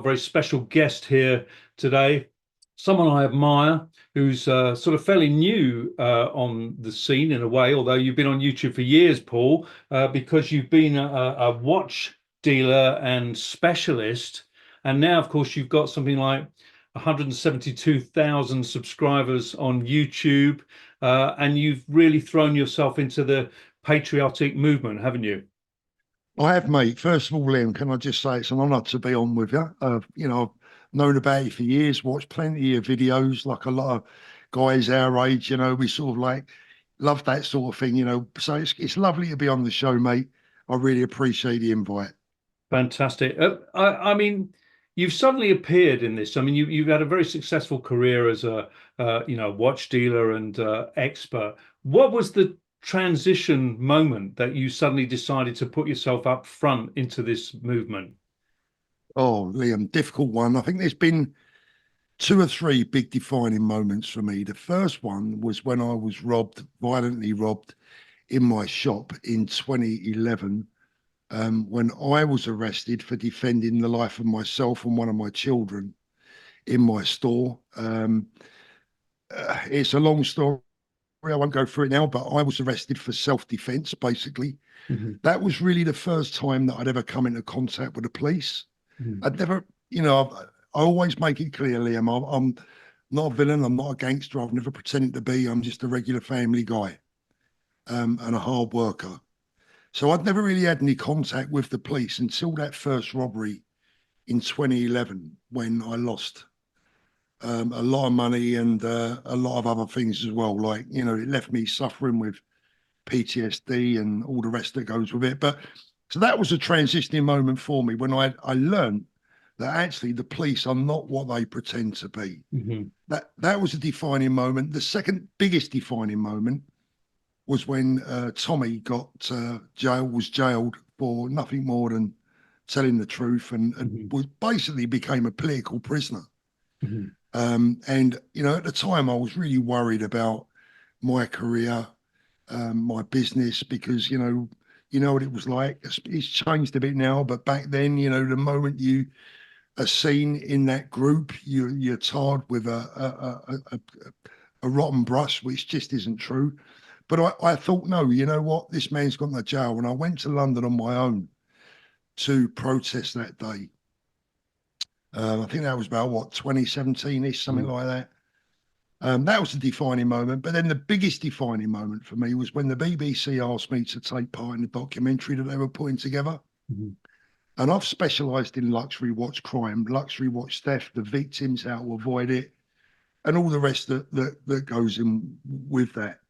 very special guest here today, someone I admire who's sort of fairly new on the scene in a way, although you've been on YouTube for years, Paul, because you've been a watch dealer and specialist. And now, of course, you've got something like 172,000 subscribers on YouTube, and you've really thrown yourself into the patriotic movement, haven't you? I have, mate. First of all, Liam, can I just say it's an honour to be on with you? I've known about you for years, watched plenty of videos, like a lot of guys our age. We sort of like love that sort of thing. So it's lovely to be on the show, mate. I really appreciate the invite. Fantastic. I mean, you've suddenly appeared in this. I mean, you've had a very successful career as a watch dealer and expert. What was the transition moment that you suddenly decided to put yourself up front into this movement? Oh, Liam, difficult one. I think there's been two or three big defining moments for me. The first one was when I was violently robbed in my shop in 2011, when I was arrested for defending the life of myself and one of my children in my store. It's a long story. I won't go through it now, but I was arrested for self-defense, basically. Mhm. That was really the first time that I'd ever come into contact with the police. Mhm. I'd never, I always make it clear, Liam, I'm not a villain. I'm not a gangster. I've never pretended to be. I'm just a regular family guy, and a hard worker. So I'd never really had any contact with the police until that first robbery in 2011, when I lost a lot of money and a lot of other things as well. Like, it left me suffering with PTSD and all the rest that goes with it. But so that was a transitioning moment for me when I learned that actually the police are not what they pretend to be. Mhm. That was a defining moment. The second biggest defining moment was when Tommy was jailed for nothing more than telling the truth, and Mhm. was basically became a political prisoner. Mhm. And at the time I was really worried about my career, my business, because you know what it was like. It's changed a bit now, but back then, the moment you are seen in that group, you're tarred with a rotten brush, which just isn't true. But I thought, no, you know what? This man's gone to jail. And I went to London on my own to protest that day. I think that was about, what, 2017-ish, something Mhm. like that. That was a defining moment. But then the biggest defining moment for me was when the BBC asked me to take part in the documentary that they were putting together. Mhm. And I've specialised in luxury watch crime, luxury watch theft, the victims, how to avoid it, and all the rest that goes in with that.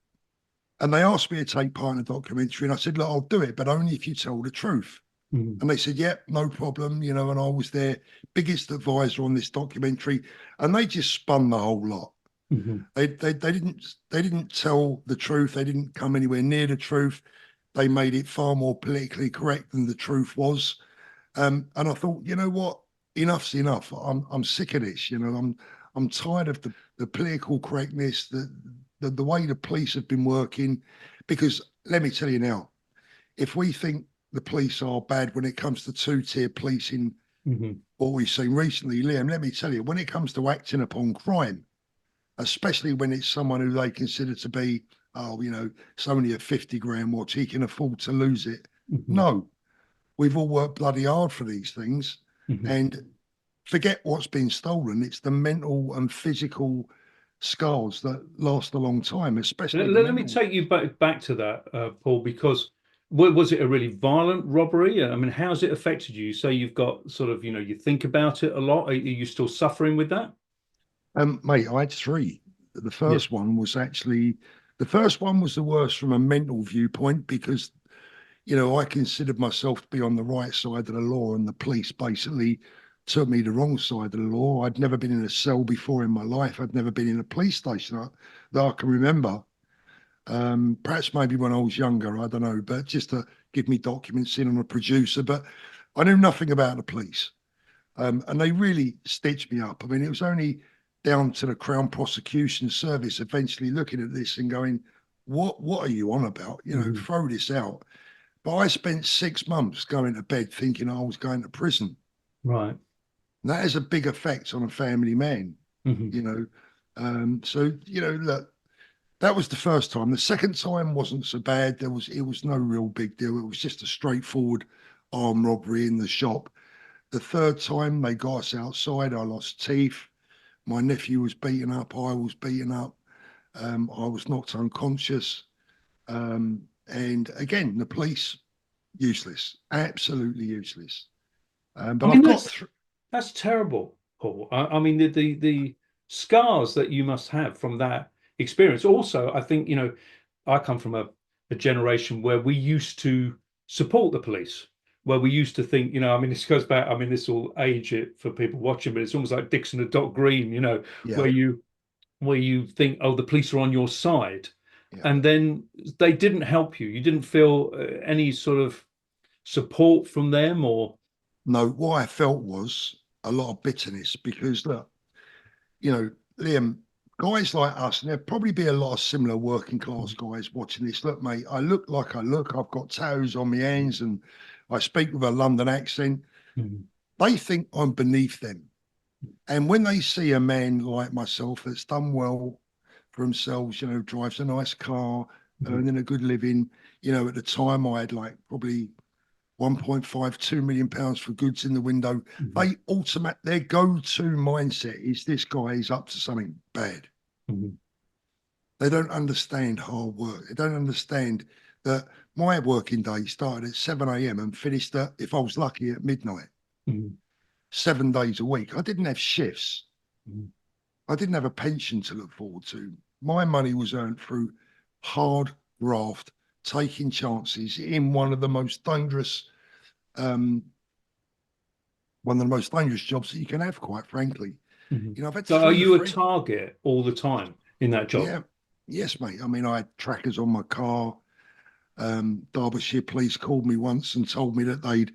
And they asked me to take part in the documentary, and I said, look, I'll do it, but only if you tell the truth. Mhm. And they said, yep, no problem, and I was their biggest advisor on this documentary, and they just spun the whole lot. Mhm. They didn't tell the truth. They didn't come anywhere near the truth. They made it far more politically correct than the truth was. And I thought, you know what? Enough's enough. I'm sick of this. I'm tired of the political correctness, the way the police have been working. Because let me tell you now, if we think the police are bad when it comes to two-tier policing, Mhm. what we've seen recently, Liam, let me tell you, when it comes to acting upon crime, especially when it's someone who they consider to be, oh, it's only a 50 grand watch, he can afford to lose it. Mhm. No, we've all worked bloody hard for these things, Mhm. and forget what's been stolen. It's the mental and physical scars that last a long time, especially the Let me mental. take you back to that, Paul, because was it a really violent robbery? I mean, how's it affected you? You say you've got sort of, you think about it a lot. Are you still suffering with that? Mate, I had three. The Yeah. first one was actually the first one was the worst from a mental viewpoint because I considered myself to be on the right side of the law, and the police basically took me the wrong side of the law. I'd never been in a cell before in my life. I'd never been in a police station that I can remember. Perhaps maybe when I was younger, I don't know, but just to give me documents in on a producer. But I knew nothing about the police. And they really stitched me up. I mean, it was only down to the Crown Prosecution Service eventually looking at this and going, what are you on about? Mhm. Throw this out. But I spent 6 months going to bed thinking I was going to prison. Right. And that has a big effect on a family man, Hmm. you know. So, look, that was the first time. The second time wasn't so bad. It was no real big deal. It was just a straightforward armed robbery in the shop. The third time they got us outside, I lost teeth. My nephew was beaten up. I was beaten up. I was knocked unconscious. And again, the police, useless, absolutely useless. I But mean, I've got that's terrible, Paul. I mean, the scars that you must have from that experience. Also, I think, I come from a generation where we used to support the police, where we used to think, I mean, this goes back, I mean, this will age it for people watching, but it's almost like Dixon and Doc Green, yeah, where you think, oh, the police are on your side, yeah. and then they didn't help you. You didn't feel any sort of support from them, or No, what I felt was a lot of bitterness because look, you know, Liam, guys like us, and there'll probably be a lot of similar working class guys watching this. Look, mate, I look like I look. I've got tattoos on my hands and I speak with a London accent. Mhm. They think I'm beneath them. And when they see a man like myself that's done well for himself, drives a nice car, Mhm. earning a good living, at the time I had like probably 1.5, £2 million for goods in the window. Mhm. They their go-to mindset is this guy is up to something bad. Mhm. They don't understand hard work. They don't understand that my working day started at 7 a.m. and finished at, if I was lucky, at midnight, Mhm. 7 days a week. I didn't have shifts. Mhm. I didn't have a pension to look forward to. My money was earned through hard graft, taking chances in um, one of the most dangerous jobs that you can have, quite frankly. Mhm. I've had So are three you a friends. target all the time in that job? Yeah, yes, mate. I mean, I had trackers on my car. Derbyshire police called me once and told me that they'd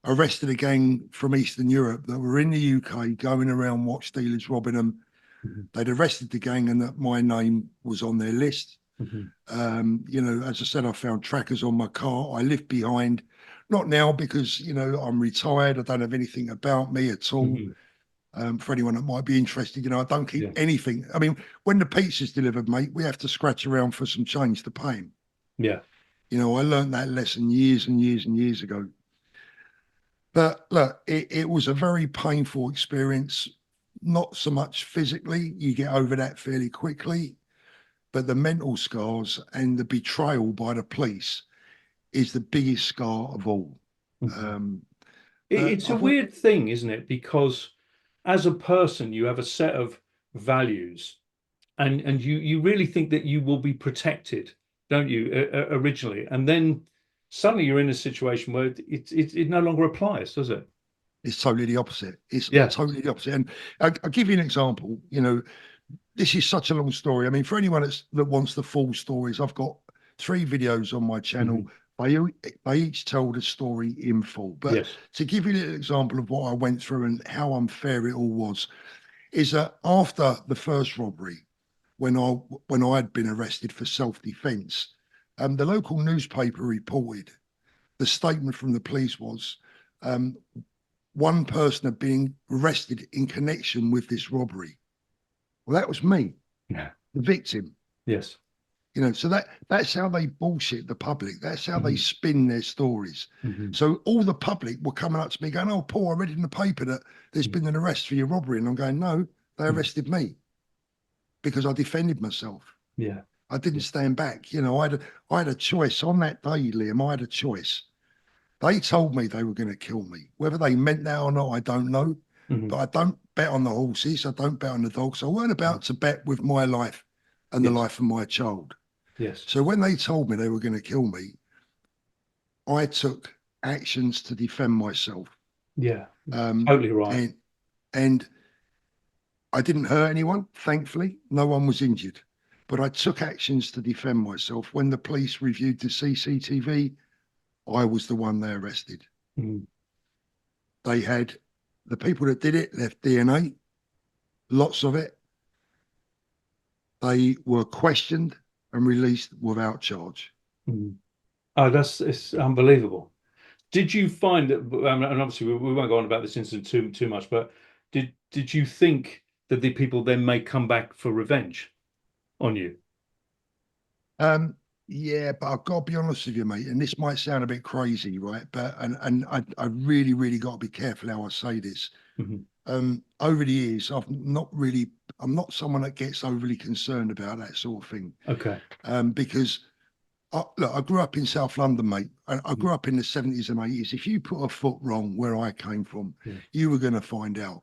arrested a gang from Eastern Europe that were in the UK going around watch dealers robbing them. Mhm. They'd arrested the gang and that my name was on their list. Mhm. As I said, I found trackers on my car. I live behind, not now because, I'm retired. I don't have anything about me at all. Mhm. For anyone that might be interested, I don't keep Yeah. anything. I mean, when the pizza's delivered, mate, we have to scratch around for some change to pay him. Yeah. I learned that lesson years and years and years ago. But look, it was a very painful experience, not so much physically, you get over that fairly quickly, but the mental scars and the betrayal by the police is the biggest scar of all. Mhm. Um, It's a I've al- weird thing, isn't it? Because as a person, you have a set of values, and you really think that you will be protected, don't you, originally? And then suddenly you're in a situation where it no longer applies, does it? it's totally the opposite. It's Yeah. totally the opposite. And I'll give you an example. This is such a long story. I mean, for anyone that wants the full stories, I've got 3 videos on my channel. Mhm. They each tell the story in full. But Yes. to give you an example of what I went through and how unfair it all was, is that after the first robbery, when I had been arrested for self-defense, the local newspaper reported the statement from the police was um, one person had been arrested in connection with this robbery. Well, that was me, Yeah. the victim. Yes. So that's how they bullshit the public. That's how they Mhm. spin their stories. Mhm. So all the public were coming up to me going, "Oh, Paul, I read in the paper that there's Mhm. been an arrest for your robbery," and I'm going, "No, they Mhm. arrested me because I defended myself. Yeah. I didn't Yeah. stand back. I had a choice on that day, Liam. I had a choice. They told me they were going to kill me. Whether they meant that or not, I don't know. Mhm. But I don't bet on the horses. I don't bet on the dogs. I weren't Mhm. about to bet with my life and the Yes. life of my child. Yes. So when they told me they were going to kill me, I took actions to defend myself. Yeah. Um, Totally right. and and I didn't hurt anyone, thankfully. No one was injured. But I took actions to defend myself. When the police reviewed the CCTV, I was the one they arrested. Mhm. They had the people that did it left DNA, lots of it. They were questioned and released without charge. Mhm. Oh, it's unbelievable. Did you find that, and obviously we won't go on about this incident too much, but did you think that the people then may come back for revenge on you? Um, yeah, but I've got to be honest with you, mate, and this might sound a bit crazy, right? But and I really, really got to be careful how I say this. Hmm. Over the years, I'm not someone that gets overly concerned about that sort of thing. Okay. Because look, I grew up in South London, mate. I Mm. grew up in the 70s and 80s. If you put a foot wrong where I came from, Yeah. you were going to find out.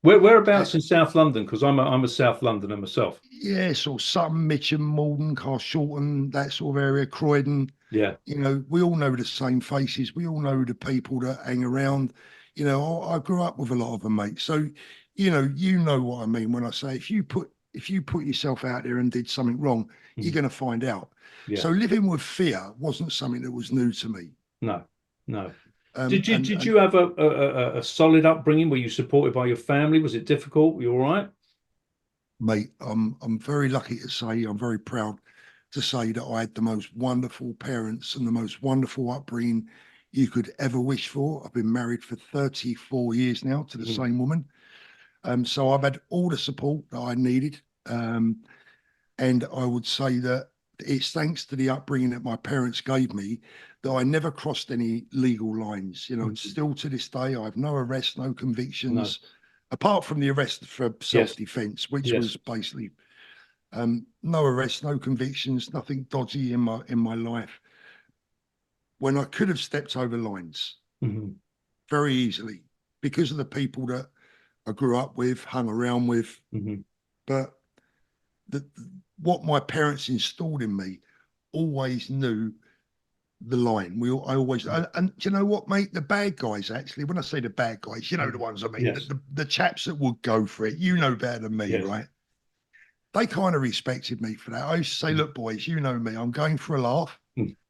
Uh, Whereabouts in South London? Because I'm a South Londoner myself. yeah, sort of Sutton, Mitcham, Malden, Carshalton, that sort of area, Croydon. Yeah. You know, we all know the same faces. We all know the people that hang around. You know, I grew up with a lot of them, mate. So, you know what I mean when I say if you put yourself out there and did something wrong, you're Mm. going to find out. Yeah. So living with fear wasn't something that was new to me. No. No. Um, Did you and did and you have a solid upbringing? Were you supported by your family? Was it difficult? Were you all right? mate, I'm very lucky to say, I'm very proud to say that I had the most wonderful parents and the most wonderful upbringing you could ever wish for. I've been married for 34 years now to the Mhm. same woman. So I've had all the support that I needed. And I would say that it's thanks to the upbringing that my parents gave me that I never crossed any legal lines. You know, Mhm. still to this day, I have no arrests, no No. convictions, apart from the arrest for Yes. self-defense, which Yes. was basically no arrests, no convictions, nothing dodgy in my life. When I could have stepped over lines Hmm. very easily because of the people that I grew up with, hung around with, Hmm. but the, what my parents installed in me always knew the line. I always, and do you know what, mate? The bad guys, actually, when I say the bad guys, you know the ones I mean, Yes. the chaps that would go for it, you know better than me, Yes. right? They kind of respected me for that. I used to say, look, boys, you know me, I'm going for a laugh,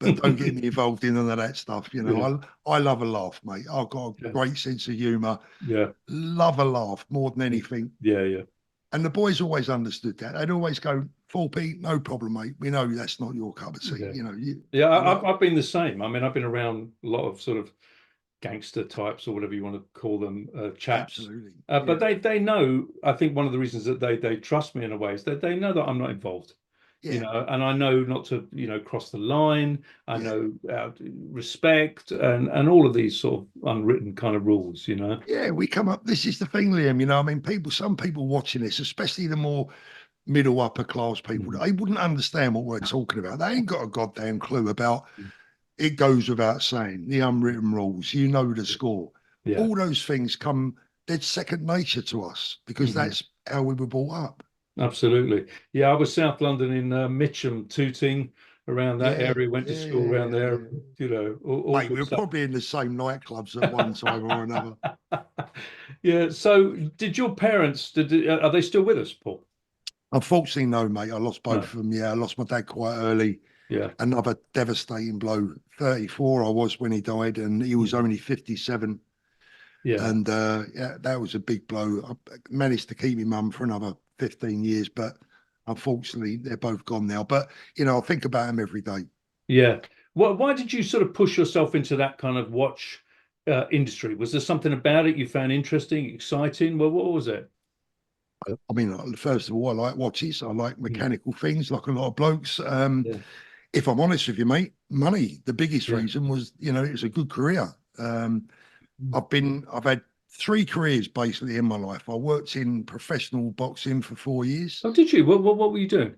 but don't get me involved in none of that stuff. You Yeah. know, I love a laugh, mate. I've got a Yeah. great sense of humor, Yeah. love a laugh more than anything. Yeah. Yeah. And the boys always understood that. They'd always go, Thorpe, no problem, mate. We know that's not your cup of tea. Yeah. You know, Yeah. you know, I've been the same. I mean, I've been around a lot of sort of gangster types or whatever you want to call them, chaps. absolutely. But Yeah. they know. I think one of the reasons that they trust me in a way is that they know that I'm not involved. Yeah. And I know not to, cross the line. I Yeah. know respect and all of these sort of unwritten kind of rules. Yeah. We come up. This is the thing, Liam. I mean, some people watching this, especially the more middle upper class people, Mhm. they wouldn't understand what we're talking about. They ain't got a goddamn clue about it. Goes without saying the unwritten rules. You know the score. Yeah. All those things come dead second nature to us because Mhm. that's how we were brought up. Absolutely. Yeah, I was South London in Mitcham, Tooting, around that Yeah, area. Went to yeah, school yeah, around yeah, there. yeah. All Mate, we good were stuff. probably in the same nightclubs at one time or another. Yeah. So, did your parents? Are they still with us, Paul? Unfortunately, no, mate. I lost both No. of them. Yeah, I lost my dad quite early. Yeah. Another devastating blow. 34 I was when he died, and he was Mhm. only 57. Yeah. And yeah, that was a big blow. I managed to keep my mum for another 15 years, but unfortunately, they're both gone now. But, I think about them every day. Yeah. Why did you sort of push yourself into that kind of watch industry? Was there something about it you found interesting, exciting? Well, what was it? I mean, first of all, I like watches. I like Mm. mechanical things, like a lot of blokes. Yeah. If I'm honest with you, mate, money. The biggest Yeah. reason was, it was a good career. I've had three careers basically in my life. I worked in professional boxing for 4 years. Oh, did you? What were you doing?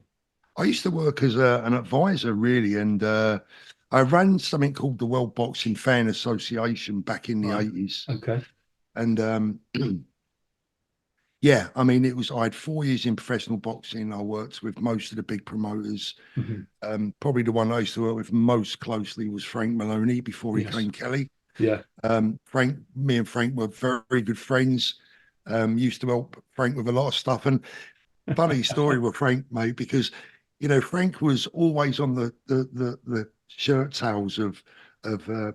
I used to work as an advisor, really, and I ran something called the World Boxing Fan Association back in the Right. 80s. Okay. And yeah, I mean, I had 4 years in professional boxing. I worked with most of the big promoters. Hmm. Probably the one I used to work with most closely was Frank Maloney before he Yes. came Kelly. Yeah. Me and Frank were very good friends. Used to help Frank with a lot of stuff. And funny story with Frank, mate, because Frank was always on the shirt tails of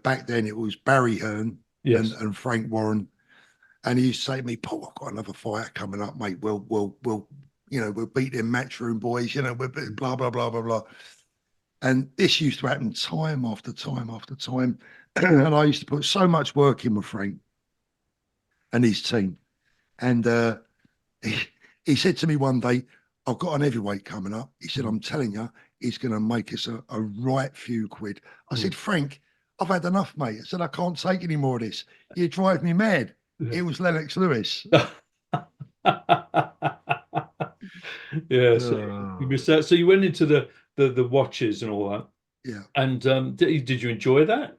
back then it was Barry Hearn and Yes. Frank Warren. And he used to say to me, Paul, I've got another fight coming up, mate. We'll beat them matchroom boys, we'll blah, blah, blah, blah, blah. And this used to happen time after time after time. And I used to put so much work in with Frank and his team. And he, he said to me one day, I've got an heavyweight coming up. He said, I'm telling you, he's going to make us a right few quid. I said, Frank, I've had enough, mate. I said, I can't take any more of this. You drive me mad. It was Lennox Lewis. Yeah, so you missed that. So you went into the watches and all that. Yeah. And did you enjoy that?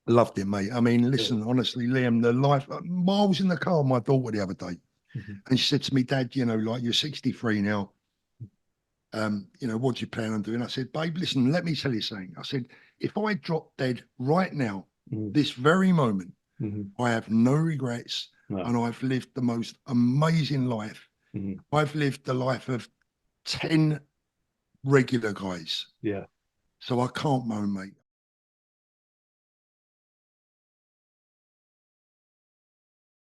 Loved it, mate. I mean, listen, honestly, Liam, the life, Miles in the car with my daughter the other day. And she said to me, Dad, you know, like you're 63 now. You know, what do you plan on doing? I said, babe, listen, let me tell you something. I said, if I drop dead right now, this very moment, I have no regrets and I've lived the most amazing life. I've lived the life of 10 regular guys. Yeah. So I can't moan, mate.